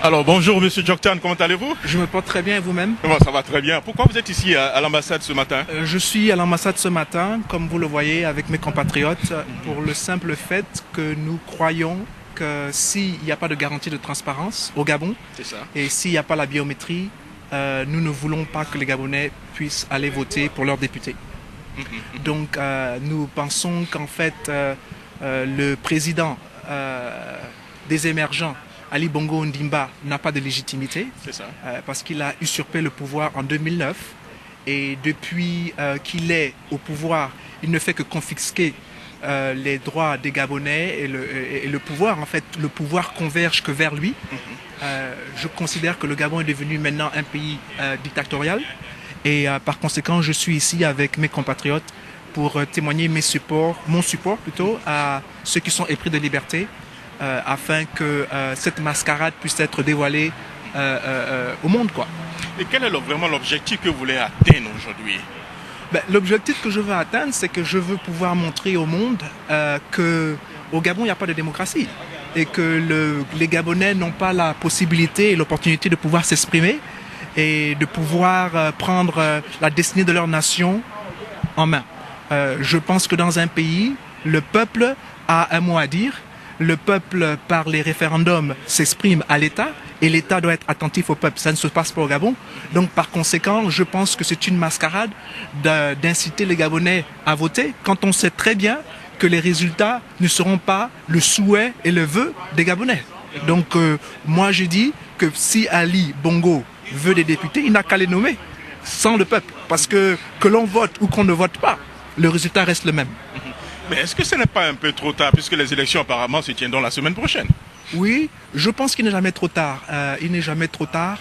Alors bonjour Monsieur Djoktan, comment allez-vous? Je me porte très bien et vous-même? Bon, ça va très bien. Pourquoi vous êtes ici à l'ambassade ce matin? Je suis à l'ambassade ce matin, comme vous le voyez, avec mes compatriotes, pour le simple fait que nous croyons que s'il n'y a pas de garantie de transparence au Gabon, C'est ça. et s'il n'y a pas la biométrie, nous ne voulons pas que les Gabonais puissent aller voter pour leurs députés. Donc nous pensons qu'en fait, le président des émergents, Ali Bongo Ondimba, n'a pas de légitimité C'est ça. parce qu'il a usurpé le pouvoir en 2009 et depuis qu'il est au pouvoir, il ne fait que confisquer les droits des Gabonais et le pouvoir, en fait, le pouvoir converge que vers lui. Je considère que le Gabon est devenu maintenant un pays dictatorial et par conséquent, je suis ici avec mes compatriotes pour témoigner mon support plutôt à ceux qui sont épris de liberté. Afin que cette mascarade puisse être dévoilée au monde, quoi. Et quel est vraiment l'objectif que vous voulez atteindre aujourd'hui? L'objectif que je veux atteindre, c'est que je veux pouvoir montrer au monde qu'au Gabon, il n'y a pas de démocratie et que les Gabonais n'ont pas la possibilité et l'opportunité de pouvoir s'exprimer et de pouvoir prendre la destinée de leur nation en main. Je pense que dans un pays, le peuple a un mot à dire. Le peuple, par les référendums, s'exprime à l'État et l'État doit être attentif au peuple. Ça ne se passe pas au Gabon. Donc, par conséquent, je pense que c'est une mascarade d'inciter les Gabonais à voter quand on sait très bien que les résultats ne seront pas le souhait et le vœu des Gabonais. Donc, moi, je dis que si Ali Bongo veut des députés, il n'a qu'à les nommer sans le peuple. Parce que l'on vote ou qu'on ne vote pas, le résultat reste le même. Mais est-ce que ce n'est pas un peu trop tard puisque les élections apparemment se tiendront la semaine prochaine? Oui, je pense qu'il n'est jamais trop tard. Il n'est jamais trop tard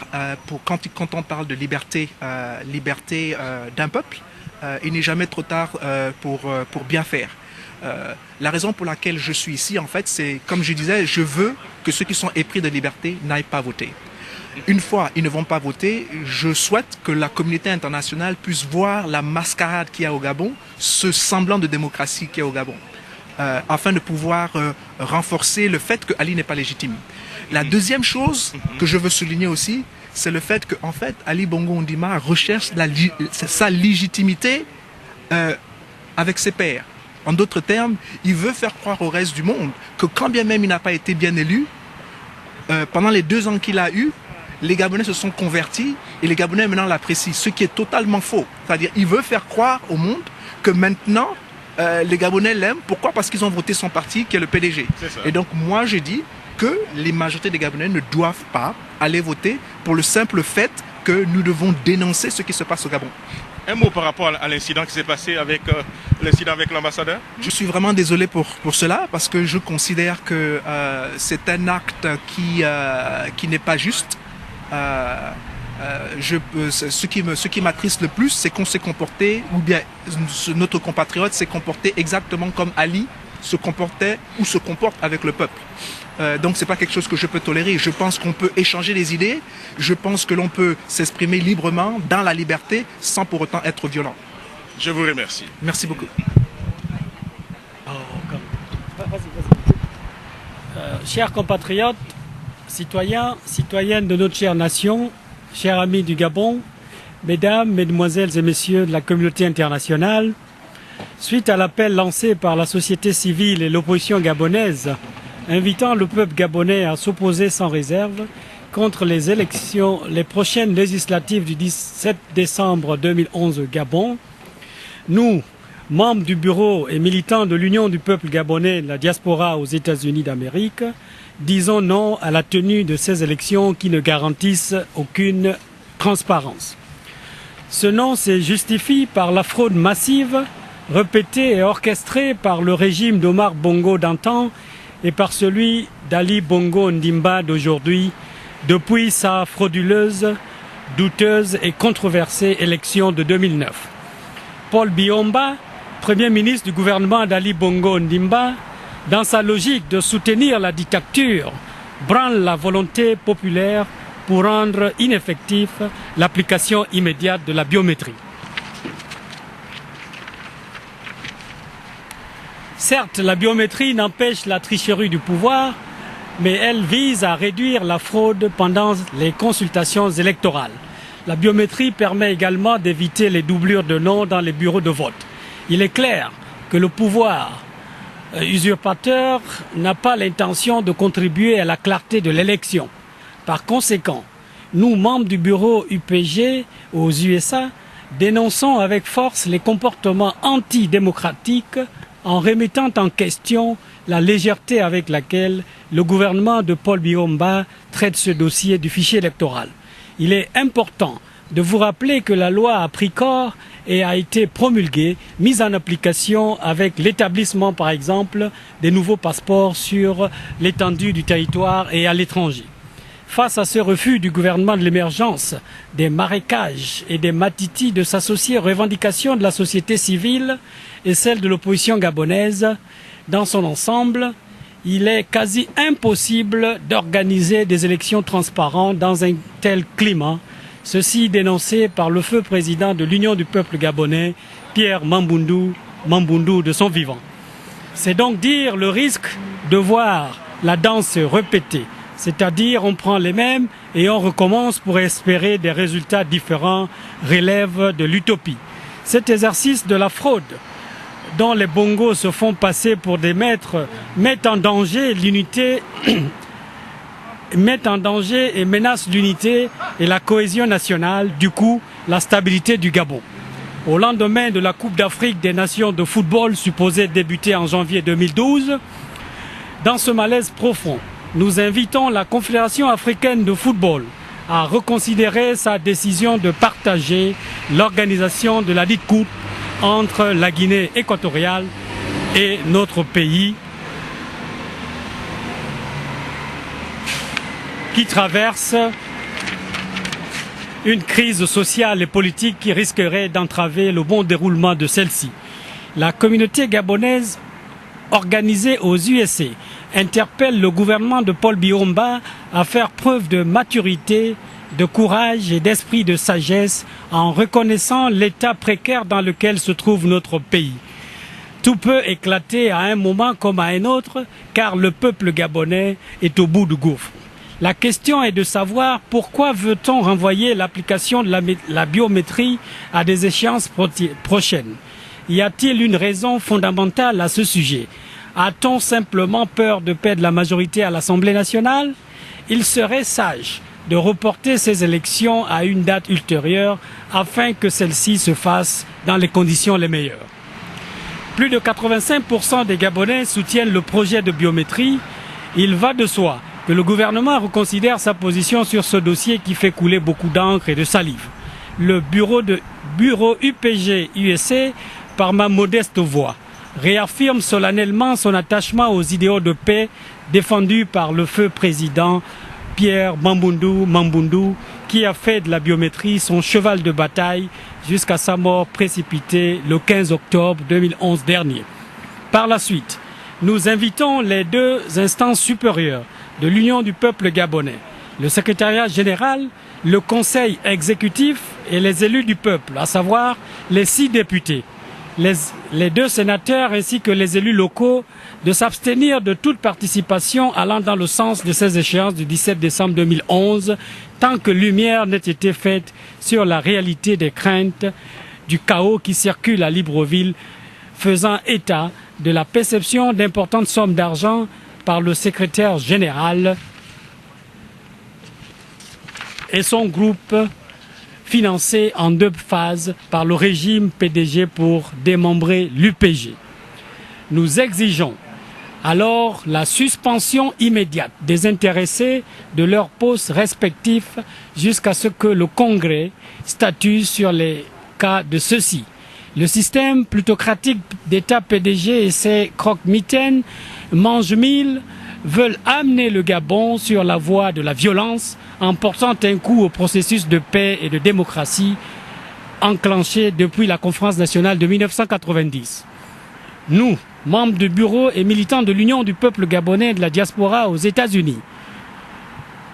quand on parle de liberté, d'un peuple. Il n'est jamais trop tard pour bien faire. La raison pour laquelle je suis ici, en fait, c'est, comme je disais, je veux que ceux qui sont épris de liberté n'aillent pas voter. Une fois ils ne vont pas voter, je souhaite que la communauté internationale puisse voir la mascarade qu'il y a au Gabon, ce semblant de démocratie qu'il y a au Gabon, afin de pouvoir renforcer le fait que Ali n'est pas légitime. La deuxième chose que je veux souligner aussi, c'est le fait que, en fait, Ali Bongo Ondimba recherche sa légitimité avec ses pairs. En d'autres termes, il veut faire croire au reste du monde que quand bien même il n'a pas été bien élu, pendant les 2 ans qu'il a eu, les Gabonais se sont convertis et les Gabonais maintenant l'apprécient, ce qui est totalement faux. C'est-à-dire il veut faire croire au monde que maintenant les Gabonais l'aiment. Pourquoi? Parce qu'ils ont voté son parti qui est le PDG. Et donc moi je dis que les majorités des Gabonais ne doivent pas aller voter pour le simple fait que nous devons dénoncer ce qui se passe au Gabon. Un mot par rapport à l'incident qui s'est passé avec l'ambassadeur? Je suis vraiment désolé pour cela parce que je considère que c'est un acte qui n'est pas juste. Ce qui m'attriste le plus, c'est qu'on s'est comporté, ou bien notre compatriote s'est comporté exactement comme Ali se comportait ou se comporte avec le peuple. Donc c'est pas quelque chose que je peux tolérer. Je pense qu'on peut échanger des idées. Je pense que l'on peut s'exprimer librement, dans la liberté, sans pour autant être violent. Je vous remercie. Merci beaucoup. Chers compatriotes, citoyens, citoyennes de notre chère nation, chers amis du Gabon, mesdames, mesdemoiselles et messieurs de la communauté internationale, suite à l'appel lancé par la société civile et l'opposition gabonaise, invitant le peuple gabonais à s'opposer sans réserve contre les prochaines législatives du 17 décembre 2011 au Gabon, nous, membres du bureau et militants de l'Union du peuple gabonais de la diaspora aux États-Unis d'Amérique, disons non à la tenue de ces élections qui ne garantissent aucune transparence. Ce non se justifie par la fraude massive, répétée et orchestrée par le régime d'Omar Bongo d'antan et par celui d'Ali Bongo Ondimba d'aujourd'hui, depuis sa frauduleuse, douteuse et controversée élection de 2009. Paul Biomba, Premier ministre du gouvernement d'Ali Bongo Ondimba, dans sa logique de soutenir la dictature, branle la volonté populaire pour rendre ineffectif l'application immédiate de la biométrie. Certes, la biométrie n'empêche la tricherie du pouvoir, mais elle vise à réduire la fraude pendant les consultations électorales. La biométrie permet également d'éviter les doublures de noms dans les bureaux de vote. Il est clair que le pouvoir usurpateur n'a pas l'intention de contribuer à la clarté de l'élection. Par conséquent, nous, membres du bureau UPG aux USA, dénonçons avec force les comportements antidémocratiques en remettant en question la légèreté avec laquelle le gouvernement de Paul Biomba traite ce dossier du fichier électoral. Il est important de vous rappeler que la loi a pris corps et a été promulguée, mise en application avec l'établissement, par exemple, des nouveaux passeports sur l'étendue du territoire et à l'étranger. Face à ce refus du gouvernement de l'émergence, des marécages et des matitis de s'associer aux revendications de la société civile et celles de l'opposition gabonaise dans son ensemble, il est quasi impossible d'organiser des élections transparentes dans un tel climat, ceci dénoncé par le feu président de l'Union du peuple gabonais, Pierre Mamboundou de son vivant. C'est donc dire le risque de voir la danse se répéter. C'est-à-dire on prend les mêmes et on recommence pour espérer des résultats différents, relève de l'utopie. Cet exercice de la fraude dont les bongos se font passer pour des maîtres met en danger l'unité, et menace l'unité et la cohésion nationale, du coup la stabilité du Gabon. Au lendemain de la Coupe d'Afrique des Nations de football supposée débuter en janvier 2012, dans ce malaise profond, nous invitons la Confédération africaine de football à reconsidérer sa décision de partager l'organisation de la dite coupe entre la Guinée équatoriale et notre pays qui traverse une crise sociale et politique qui risquerait d'entraver le bon déroulement de celle-ci. La communauté gabonaise organisée aux USA interpelle le gouvernement de Paul Biomba à faire preuve de maturité, de courage et d'esprit de sagesse en reconnaissant l'état précaire dans lequel se trouve notre pays. Tout peut éclater à un moment comme à un autre, car le peuple gabonais est au bout du gouffre. La question est de savoir pourquoi veut-on renvoyer l'application de la biométrie à des échéances prochaines. Y a-t-il une raison fondamentale à ce sujet? A-t-on simplement peur de perdre la majorité à l'Assemblée nationale? Il serait sage de reporter ces élections à une date ultérieure afin que celles-ci se fassent dans les conditions les meilleures. Plus de 85% des Gabonais soutiennent le projet de biométrie. Il va de soi que le gouvernement reconsidère sa position sur ce dossier qui fait couler beaucoup d'encre et de salive. Le bureau UPG USA, par ma modeste voix, réaffirme solennellement son attachement aux idéaux de paix défendus par le feu président Pierre Mamboundou, qui a fait de la biométrie son cheval de bataille jusqu'à sa mort précipitée le 15 octobre 2011 dernier. Par la suite, nous invitons les deux instances supérieures de l'Union du peuple gabonais, le secrétariat général, le conseil exécutif et les élus du peuple, à savoir les 6 députés, les 2 sénateurs ainsi que les élus locaux, de s'abstenir de toute participation allant dans le sens de ces échéances du 17 décembre 2011, tant que lumière n'ait été faite sur la réalité des craintes du chaos qui circule à Libreville, faisant état de la perception d'importantes sommes d'argent par le secrétaire général et son groupe, financé en 2 phases par le régime PDG pour démembrer l'UPG. Nous exigeons alors la suspension immédiate des intéressés de leurs postes respectifs jusqu'à ce que le Congrès statue sur les cas de ceux-ci. Le système plutocratique d'État PDG et ses croque-mitaines mange-mille veulent amener le Gabon sur la voie de la violence en portant un coup au processus de paix et de démocratie enclenché depuis la conférence nationale de 1990. Nous, membres du bureau et militants de l'Union du peuple gabonais et de la diaspora aux États-Unis,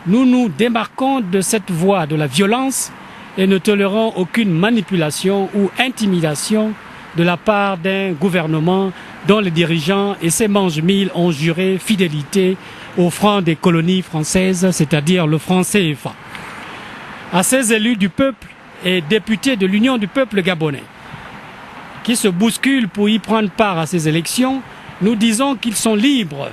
nous nous démarquons de cette voie de la violence et ne tolérons aucune manipulation ou intimidation de la part d'un gouvernement dont les dirigeants et ses mange-mille ont juré fidélité au franc des colonies françaises, c'est-à-dire le franc CFA. À ces élus du peuple et députés de l'Union du peuple gabonais, qui se bousculent pour y prendre part à ces élections, nous disons qu'ils sont libres,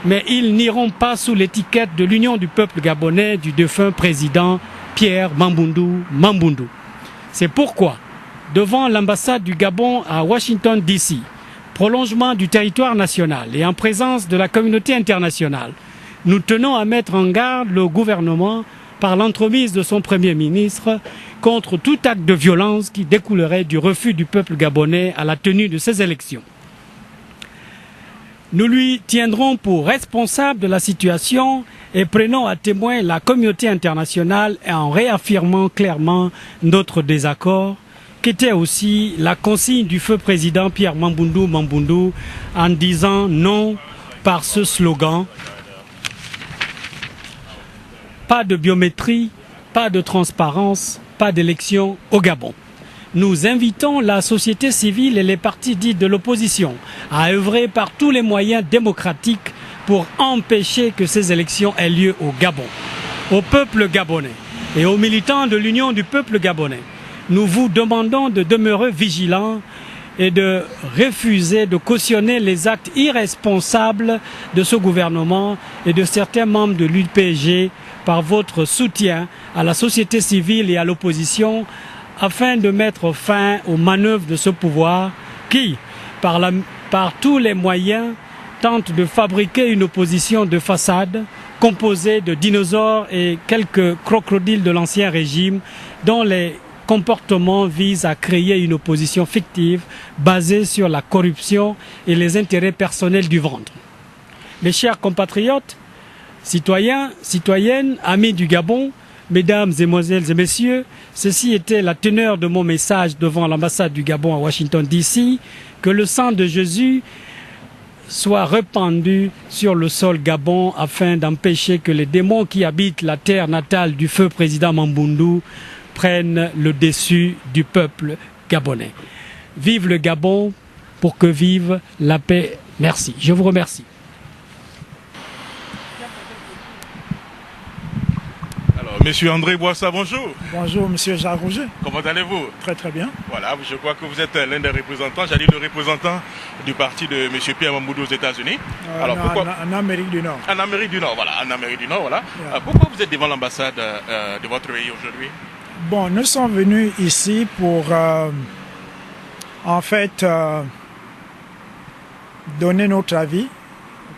mais ils n'iront pas sous l'étiquette de l'Union du peuple gabonais du défunt président Pierre Mamboundou Mamboundou. C'est pourquoi, devant l'ambassade du Gabon à Washington DC, prolongement du territoire national et en présence de la communauté internationale, nous tenons à mettre en garde le gouvernement par l'entremise de son Premier ministre contre tout acte de violence qui découlerait du refus du peuple gabonais à la tenue de ces élections. Nous lui tiendrons pour responsable de la situation et prenons à témoin la communauté internationale en réaffirmant clairement notre désaccord, qui était aussi la consigne du feu président Pierre Mamboundou Mamboundou en disant non par ce slogan: pas de biométrie, pas de transparence, pas d'élection au Gabon. Nous invitons la société civile et les partis dits de l'opposition à œuvrer par tous les moyens démocratiques pour empêcher que ces élections aient lieu au Gabon. Au peuple gabonais et aux militants de l'Union du peuple gabonais, nous vous demandons de demeurer vigilants et de refuser de cautionner les actes irresponsables de ce gouvernement et de certains membres de l'UPG par votre soutien à la société civile et à l'opposition, afin de mettre fin aux manœuvres de ce pouvoir qui, par tous les moyens, tente de fabriquer une opposition de façade composée de dinosaures et quelques crocodiles de l'ancien régime dont les comportements visent à créer une opposition fictive basée sur la corruption et les intérêts personnels du ventre. Mes chers compatriotes, citoyens, citoyennes, amis du Gabon, mesdames, mesdemoiselles et messieurs, ceci était la teneur de mon message devant l'ambassade du Gabon à Washington DC, que le sang de Jésus soit répandu sur le sol Gabon afin d'empêcher que les démons qui habitent la terre natale du feu président Mamboundou prennent le dessus du peuple gabonais. Vive le Gabon, pour que vive la paix. Merci. Je vous remercie. Monsieur André Boissa, bonjour. Bonjour, monsieur Jacques Rouget. Comment allez-vous? Très très bien. Voilà, je crois que vous êtes l'un des représentants, j'allais le représentant du parti de monsieur Pierre Mamboundou aux États-Unis. Alors pourquoi en Amérique du Nord. En Amérique du Nord, voilà, en Amérique du Nord, voilà. Yeah. Pourquoi vous êtes devant l'ambassade de votre pays aujourd'hui? Bon, nous sommes venus ici pour, en fait, donner notre avis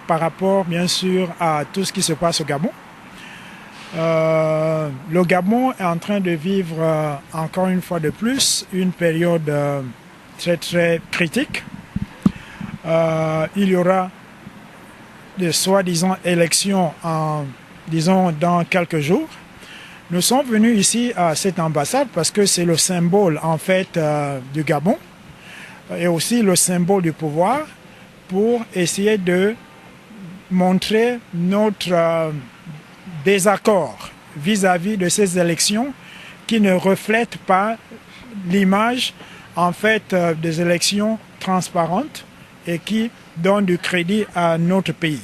par rapport, bien sûr, à tout ce qui se passe au Gabon. Le Gabon est en train de vivre encore une fois de plus une période très très critique. Il y aura de soi-disant élections dans quelques jours. Nous sommes venus ici à cette ambassade parce que c'est le symbole en fait du Gabon et aussi le symbole du pouvoir pour essayer de montrer notre désaccord vis-à-vis de ces élections qui ne reflètent pas l'image en fait des élections transparentes et qui donnent du crédit à notre pays.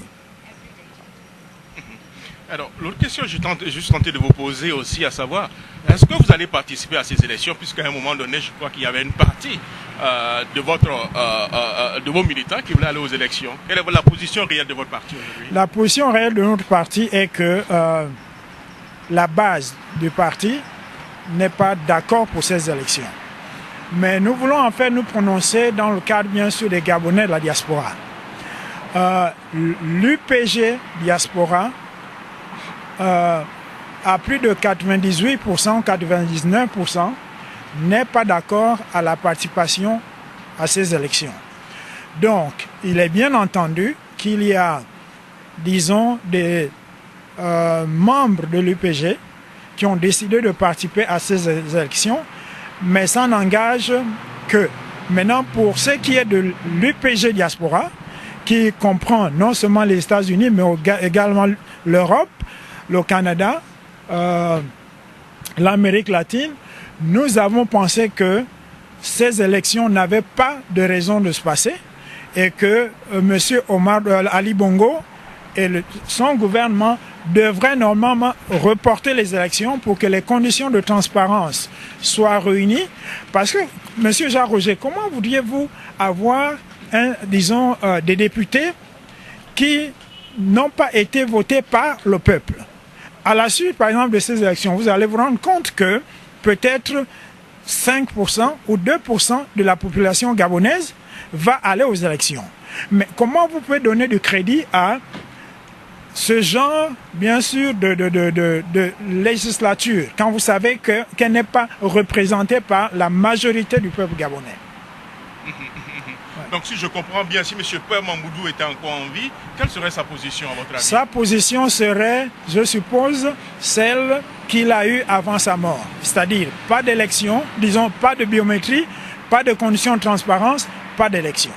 Alors, l'autre question que j'ai juste tenté de vous poser aussi, à savoir, est-ce que vous allez participer à ces élections, puisqu'à un moment donné, je crois qu'il y avait une partie de vos militants qui voulaient aller aux élections. Quelle est la position réelle de votre parti aujourd'hui? La position réelle de notre parti est que la base du parti n'est pas d'accord pour ces élections. Mais nous voulons en fait nous prononcer dans le cadre bien sûr des Gabonais de la diaspora. L'UPG diaspora à plus de 98%, 99% n'est pas d'accord à la participation à ces élections. Donc, il est bien entendu qu'il y a, disons, des membres de l'UPG qui ont décidé de participer à ces élections, mais ça n'engage que. Maintenant, pour ce qui est de l'UPG diaspora, qui comprend non seulement les États-Unis, mais également l'Europe, le Canada, l'Amérique latine, nous avons pensé que ces élections n'avaient pas de raison de se passer et que M. Omar Ali Bongo et son gouvernement devraient normalement reporter les élections pour que les conditions de transparence soient réunies. Parce que, M. Jacques Roger, comment voudriez-vous avoir, des députés qui n'ont pas été votés par le peuple? À la suite, par exemple, de ces élections, vous allez vous rendre compte que peut-être 5% ou 2% de la population gabonaise va aller aux élections. Mais comment vous pouvez donner du crédit à ce genre, bien sûr, de législature, quand vous savez qu'elle n'est pas représentée par la majorité du peuple gabonais? Donc si je comprends bien, si M. Pierre Mamboudou était encore en vie, quelle serait sa position à votre avis? Sa position serait, je suppose, celle qu'il a eue avant sa mort. C'est-à-dire pas d'élection, disons pas de biométrie, pas de conditions de transparence, pas d'élection.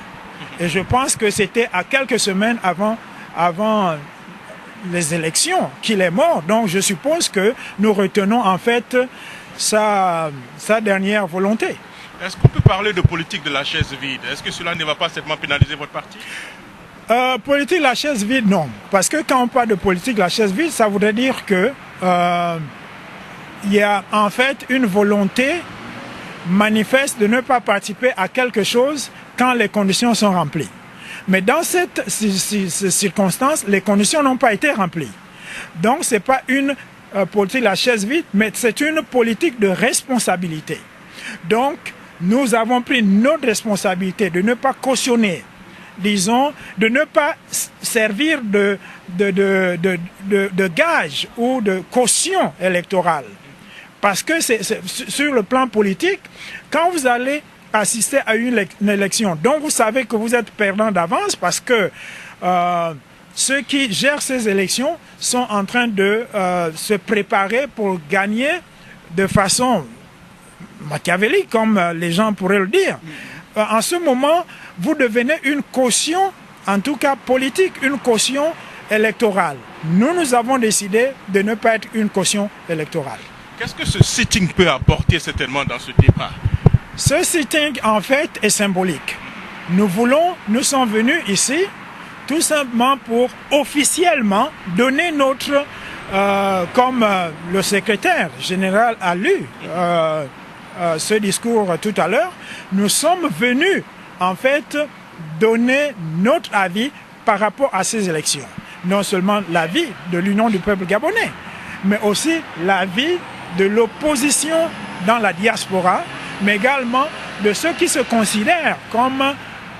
Et je pense que c'était à quelques semaines avant les élections qu'il est mort. Donc je suppose que nous retenons en fait sa dernière volonté. Est-ce qu'on peut parler de politique de la chaise vide? Est-ce que cela ne va pas certainement pénaliser votre parti? Politique de la chaise vide, non. Parce que quand on parle de politique de la chaise vide, ça voudrait dire que il y a en fait une volonté manifeste de ne pas participer à quelque chose quand les conditions sont remplies. Mais dans cette circonstance, les conditions n'ont pas été remplies. Donc ce n'est pas une politique de la chaise vide, mais c'est une politique de responsabilité. Donc, nous avons pris notre responsabilité de ne pas cautionner, disons, de ne pas servir de gage ou de caution électorale. Parce que sur le plan politique, quand vous allez assister à une élection dont vous savez que vous êtes perdant d'avance parce que ceux qui gèrent ces élections sont en train de se préparer pour gagner de façon machiavélique, comme les gens pourraient le dire. En ce moment, vous devenez une caution, en tout cas politique, une caution électorale. Nous avons décidé de ne pas être une caution électorale. Qu'est-ce que ce sitting peut apporter certainement dans ce débat? Ce sitting, en fait, est symbolique. Nous sommes venus ici tout simplement pour officiellement donner notre, comme le secrétaire général a lu ce discours tout à l'heure, nous sommes venus en fait donner notre avis par rapport à ces élections. Non seulement l'avis de l'Union du peuple gabonais, mais aussi l'avis de l'opposition dans la diaspora, mais également de ceux qui se considèrent comme,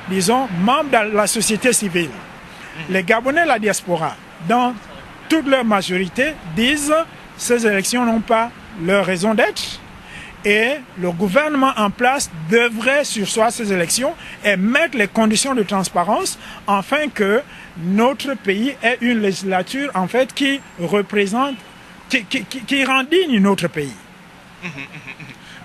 disons, membres de la société civile. Les Gabonais, la diaspora, dans toute leur majorité, disent que ces élections n'ont pas leur raison d'être et le gouvernement en place devrait surseoir ces élections et mettre les conditions de transparence afin que notre pays ait une législature en fait qui représente, qui rend digne notre pays.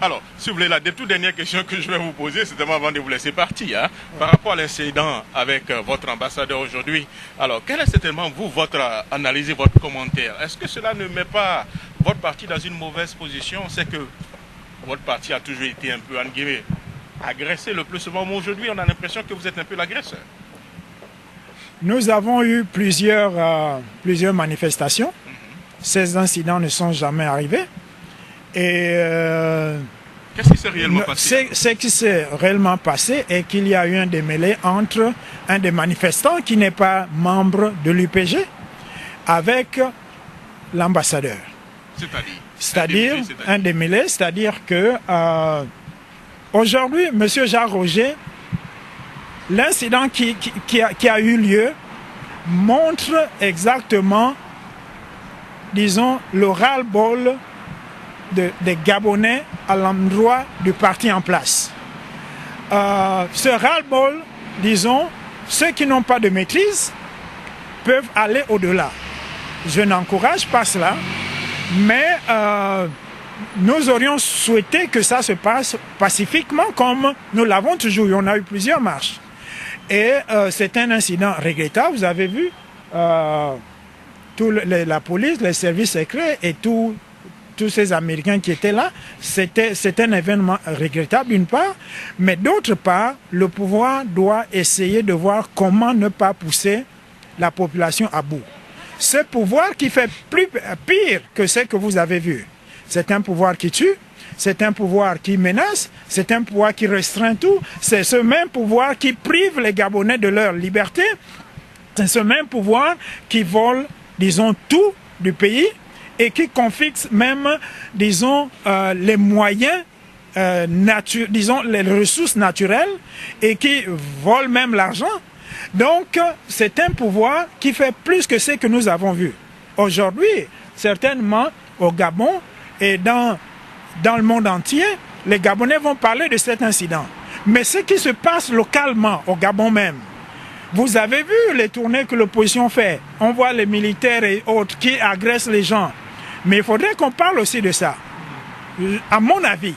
Alors, si vous voulez, la toute dernière question que je vais vous poser, c'est avant de vous laisser partir, hein, par rapport à l'incident avec votre ambassadeur aujourd'hui. Alors, quelle est certainement, vous, votre analyse et votre commentaire? Est-ce que cela ne met pas votre parti dans une mauvaise position? C'est que votre parti a toujours été un peu, en guillemets, agressé le plus souvent, mais aujourd'hui, on a l'impression que vous êtes un peu l'agresseur. Nous avons eu plusieurs manifestations. Ces incidents ne sont jamais arrivés. Et qu'est-ce qui s'est réellement passé? Ce qui s'est réellement passé est qu'il y a eu un démêlé entre un des manifestants qui n'est pas membre de l'UPG avec l'ambassadeur. C'est-à-dire un démêlé, c'est-à-dire que aujourd'hui, M. Jacques Roger, l'incident qui a eu lieu montre exactement, disons, le ras-le-bol des Gabonais à l'endroit du parti en place. Ce ras-le-bol, disons, ceux qui n'ont pas de maîtrise peuvent aller au-delà. Je n'encourage pas cela, mais nous aurions souhaité que ça se passe pacifiquement comme nous l'avons toujours eu. On a eu plusieurs marches. Et c'est un incident regrettable. Vous avez vu la police, les services secrets et tous tous ces Américains qui étaient là, c'est un événement regrettable d'une part, mais d'autre part, le pouvoir doit essayer de voir comment ne pas pousser la population à bout. Ce pouvoir qui fait pire que ce que vous avez vu, c'est un pouvoir qui tue, c'est un pouvoir qui menace, c'est un pouvoir qui restreint tout, c'est ce même pouvoir qui prive les Gabonais de leur liberté, c'est ce même pouvoir qui vole, disons, tout du pays et qui confisque même, disons, les moyens, disons, les ressources naturelles et qui vole même l'argent. Donc, c'est un pouvoir qui fait plus que ce que nous avons vu. Aujourd'hui, certainement, au Gabon et dans le monde entier, les Gabonais vont parler de cet incident. Mais ce qui se passe localement, au Gabon même, vous avez vu les tournées que l'opposition fait. On voit les militaires et autres qui agressent les gens. Mais il faudrait qu'on parle aussi de ça, à mon avis.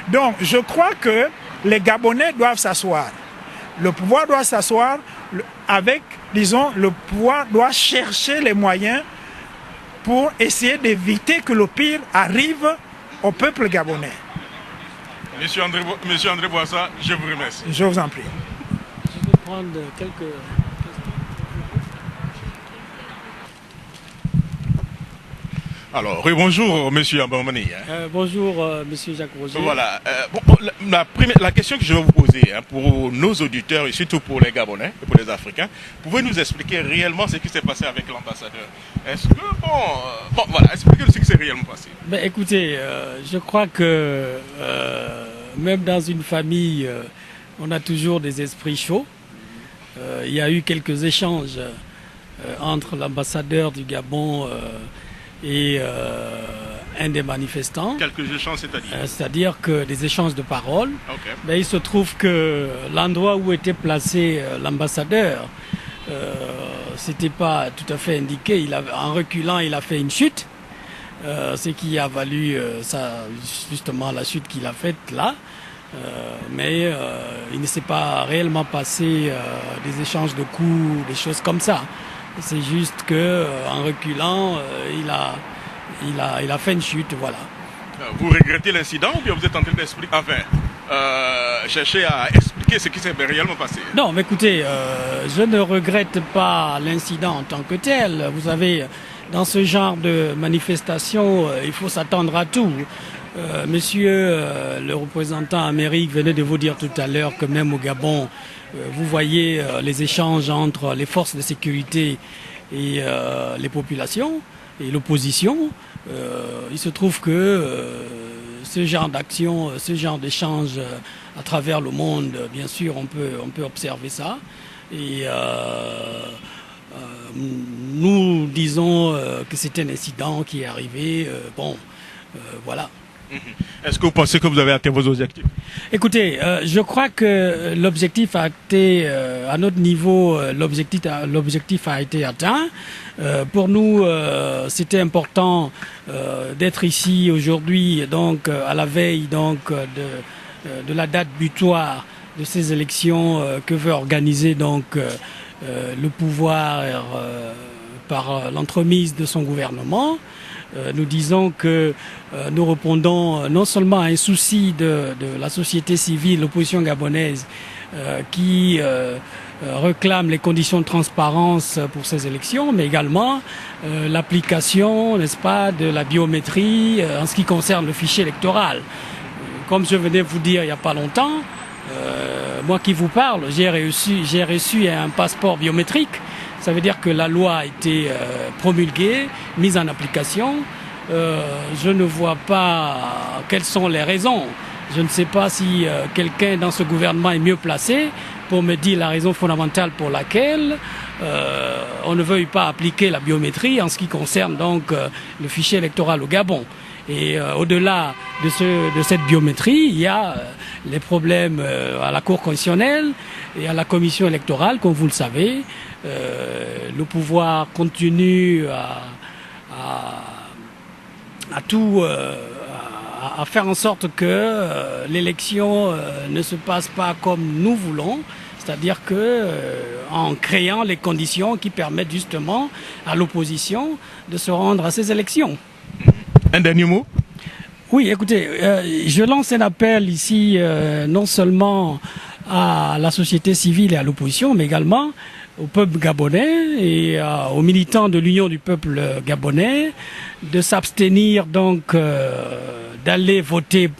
Donc, je crois que les Gabonais doivent s'asseoir. Le pouvoir doit s'asseoir avec, disons, le pouvoir doit chercher les moyens pour essayer d'éviter que le pire arrive au peuple gabonais. Monsieur André Boissa, je vous remercie. Je vous en prie. Je vais prendre quelques... Alors, oui, bonjour, monsieur Abamani. bonjour, monsieur Jacques Roger. Voilà. La question que je vais vous poser pour nos auditeurs et surtout pour les Gabonais et pour les Africains, pouvez-vous nous expliquer réellement ce qui s'est passé avec l'ambassadeur? Est-ce que, voilà, expliquez-nous ce qui s'est réellement passé. Ben, écoutez, je crois que même dans une famille, on a toujours des esprits chauds. Il y a eu quelques échanges entre l'ambassadeur du Gabon et un des manifestants. Quelques échanges, c'est-à-dire c'est-à-dire que des échanges de paroles. Okay. Ben, il se trouve que l'endroit où était placé l'ambassadeur, c'était pas tout à fait indiqué. En reculant, il a fait une chute, ce qui a valu justement la chute qu'il a faite là. Mais il ne s'est pas réellement passé des échanges de coups, des choses comme ça. C'est juste que en reculant, il a fait une chute, voilà. Vous regrettez l'incident ou bien vous êtes en train d'expliquer, chercher à expliquer ce qui s'est réellement passé? Non, mais écoutez, je ne regrette pas l'incident en tant que tel. Vous savez, dans ce genre de manifestation, il faut s'attendre à tout. Monsieur le représentant Amérique venait de vous dire tout à l'heure que même au Gabon, vous voyez les échanges entre les forces de sécurité et les populations et l'opposition. Il se trouve que ce genre d'action, ce genre d'échange à travers le monde, bien sûr, on peut observer ça. Et nous disons que c'est un incident qui est arrivé. Voilà. Est-ce que vous pensez que vous avez atteint vos objectifs? Écoutez, je crois que l'objectif a été, à notre niveau, l'objectif a été atteint. Pour nous, c'était important d'être ici aujourd'hui, donc à la veille donc de la date butoir de ces élections que veut organiser donc le pouvoir par l'entremise de son gouvernement. Nous disons que nous répondons non seulement à un souci de la société civile, l'opposition gabonaise, qui réclame les conditions de transparence pour ces élections, mais également l'application, n'est-ce pas, de la biométrie en ce qui concerne le fichier électoral. Comme je venais vous dire il n'y a pas longtemps, moi qui vous parle, j'ai reçu un passeport biométrique. Ça veut dire que la loi a été promulguée, mise en application. Je ne vois pas quelles sont les raisons. Je ne sais pas si quelqu'un dans ce gouvernement est mieux placé pour me dire la raison fondamentale pour laquelle on ne veuille pas appliquer la biométrie en ce qui concerne donc le fichier électoral au Gabon. Et au-delà de cette biométrie, il y a les problèmes à la Cour constitutionnelle et à la Commission électorale, comme vous le savez. Le pouvoir continue à faire en sorte que l'élection ne se passe pas comme nous voulons, c'est-à-dire que en créant les conditions qui permettent justement à l'opposition de se rendre à ces élections. Un dernier mot? Oui, écoutez, je lance un appel ici, non seulement à la société civile et à l'opposition, mais également au peuple gabonais et aux militants de l'Union du peuple gabonais de s'abstenir donc d'aller voter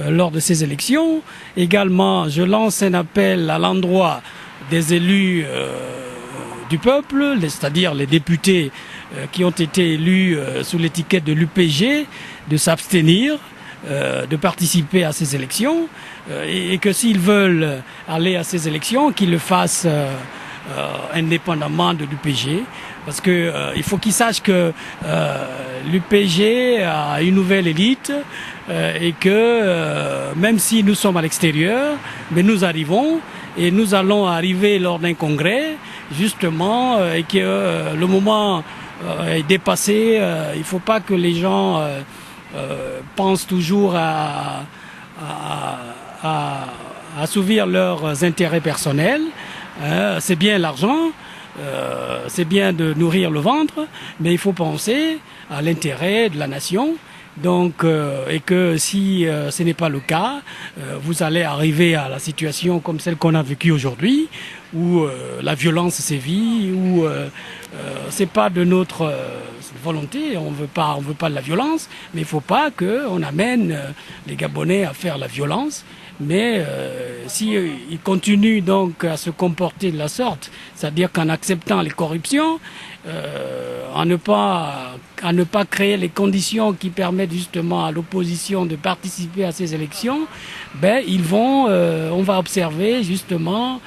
lors de ces élections. Également, je lance un appel à l'endroit des élus du peuple, c'est-à-dire les députés qui ont été élus sous l'étiquette de l'UPG, de s'abstenir de participer à ces élections et que s'ils veulent aller à ces élections, qu'ils le fassent indépendamment de l'UPG, parce que il faut qu'ils sachent que l'UPG a une nouvelle élite et que même si nous sommes à l'extérieur, mais nous arrivons et nous allons arriver lors d'un congrès justement et que le moment est dépassé. Il ne faut pas que les gens pensent toujours à assouvir leurs intérêts personnels. C'est bien l'argent, c'est bien de nourrir le ventre, mais il faut penser à l'intérêt de la nation. Donc, et que si ce n'est pas le cas, vous allez arriver à la situation comme celle qu'on a vécue aujourd'hui, où la violence sévit, où c'est pas de notre volonté, on veut pas de la violence, mais il faut pas qu'on amène les Gabonais à faire la violence. Mais si ils continuent donc à se comporter de la sorte, c'est-à-dire qu'en acceptant les corruptions, à ne pas créer les conditions qui permettent justement à l'opposition de participer à ces élections, ben on va observer justement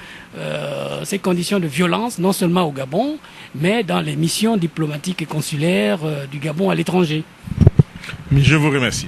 ces conditions de violence, non seulement au Gabon, mais dans les missions diplomatiques et consulaires du Gabon à l'étranger. Je vous remercie.